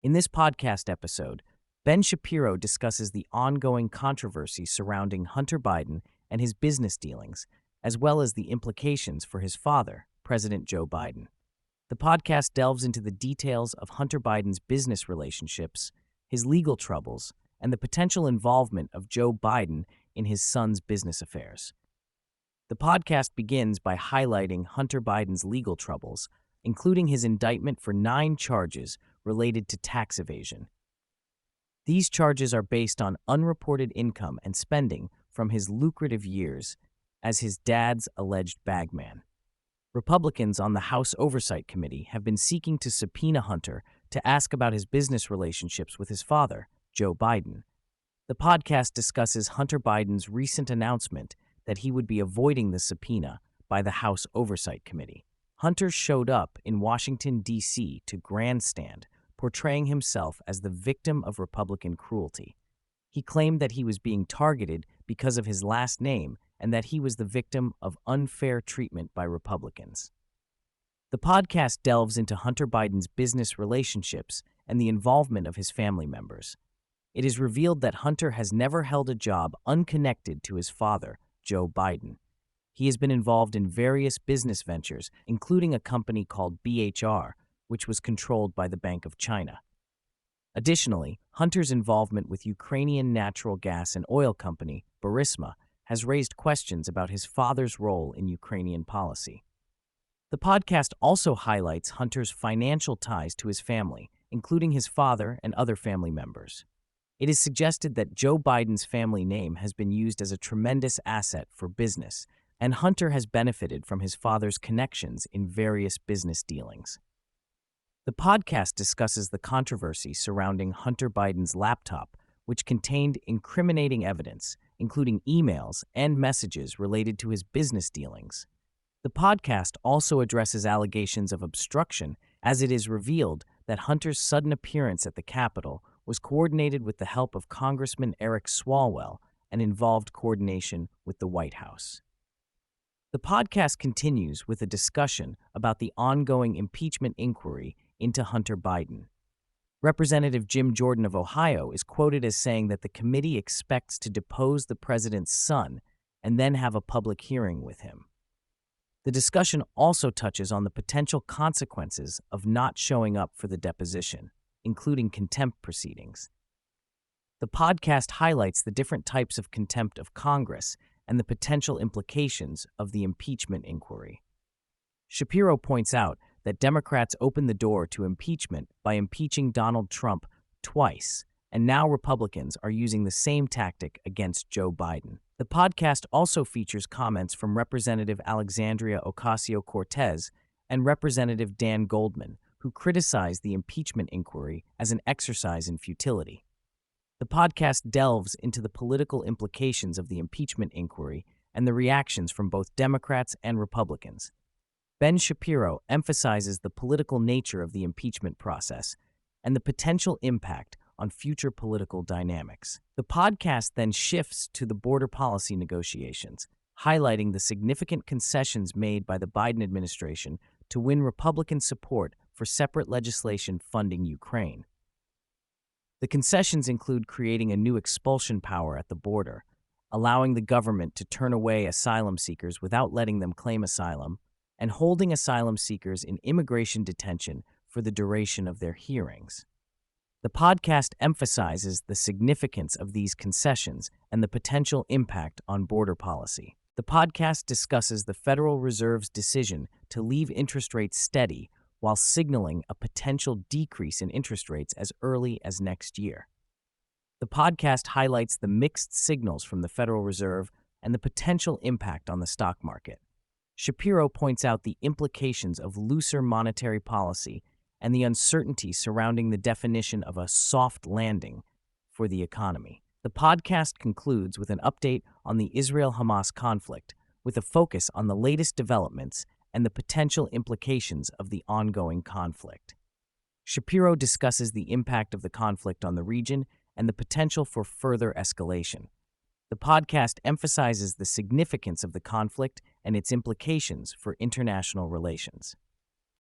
In this podcast episode, Ben Shapiro discusses the ongoing controversy surrounding Hunter Biden and his business dealings, as well as the implications for his father, President Joe Biden. The podcast delves into the details of Hunter Biden's business relationships, his legal troubles, and the potential involvement of Joe Biden in his son's business affairs. The podcast begins by highlighting Hunter Biden's legal troubles, including his indictment for 9 charges related to tax evasion. These charges are based on unreported income and spending from his lucrative years as his dad's alleged bagman. Republicans on the House Oversight Committee have been seeking to subpoena Hunter to ask about his business relationships with his father, Joe Biden. The podcast discusses Hunter Biden's recent announcement that he would be avoiding the subpoena by the House Oversight Committee. Hunter showed up in Washington, D.C. to grandstand, portraying himself as the victim of Republican cruelty. He claimed that he was being targeted because of his last name and that he was the victim of unfair treatment by Republicans. The podcast delves into Hunter Biden's business relationships and the involvement of his family members. It is revealed that Hunter has never held a job unconnected to his father, Joe Biden. He has been involved in various business ventures, including a company called BHR, which was controlled by the Bank of China. Additionally, Hunter's involvement with Ukrainian natural gas and oil company, Burisma, has raised questions about his father's role in Ukrainian policy. The podcast also highlights Hunter's financial ties to his family, including his father and other family members. It is suggested that Joe Biden's family name has been used as a tremendous asset for business, and Hunter has benefited from his father's connections in various business dealings. The podcast discusses the controversy surrounding Hunter Biden's laptop, which contained incriminating evidence, including emails and messages related to his business dealings. The podcast also addresses allegations of obstruction, as it is revealed that Hunter's sudden appearance at the Capitol was coordinated with the help of Congressman Eric Swalwell and involved coordination with the White House. The podcast continues with a discussion about the ongoing impeachment inquiry into Hunter Biden. Representative Jim Jordan of Ohio is quoted as saying that the committee expects to depose the president's son and then have a public hearing with him. The discussion also touches on the potential consequences of not showing up for the deposition, including contempt proceedings. The podcast highlights the different types of contempt of Congress and the potential implications of the impeachment inquiry. Shapiro points out that Democrats opened the door to impeachment by impeaching Donald Trump twice, and now Republicans are using the same tactic against Joe Biden. The podcast also features comments from Representative Alexandria Ocasio-Cortez and Representative Dan Goldman, who criticized the impeachment inquiry as an exercise in futility. The podcast delves into the political implications of the impeachment inquiry and the reactions from both Democrats and Republicans. Ben Shapiro emphasizes the political nature of the impeachment process and the potential impact on future political dynamics. The podcast then shifts to the border policy negotiations, highlighting the significant concessions made by the Biden administration to win Republican support for separate legislation funding Ukraine. The concessions include creating a new expulsion power at the border, allowing the government to turn away asylum seekers without letting them claim asylum, and holding asylum seekers in immigration detention for the duration of their hearings. The podcast emphasizes the significance of these concessions and the potential impact on border policy. The podcast discusses the Federal Reserve's decision to leave interest rates steady while signaling a potential decrease in interest rates as early as next year. The podcast highlights the mixed signals from the Federal Reserve and the potential impact on the stock market. Shapiro points out the implications of looser monetary policy and the uncertainty surrounding the definition of a soft landing for the economy. The podcast concludes with an update on the Israel-Hamas conflict, with a focus on the latest developments and the potential implications of the ongoing conflict. Shapiro discusses the impact of the conflict on the region and the potential for further escalation. The podcast emphasizes the significance of the conflict and its implications for international relations.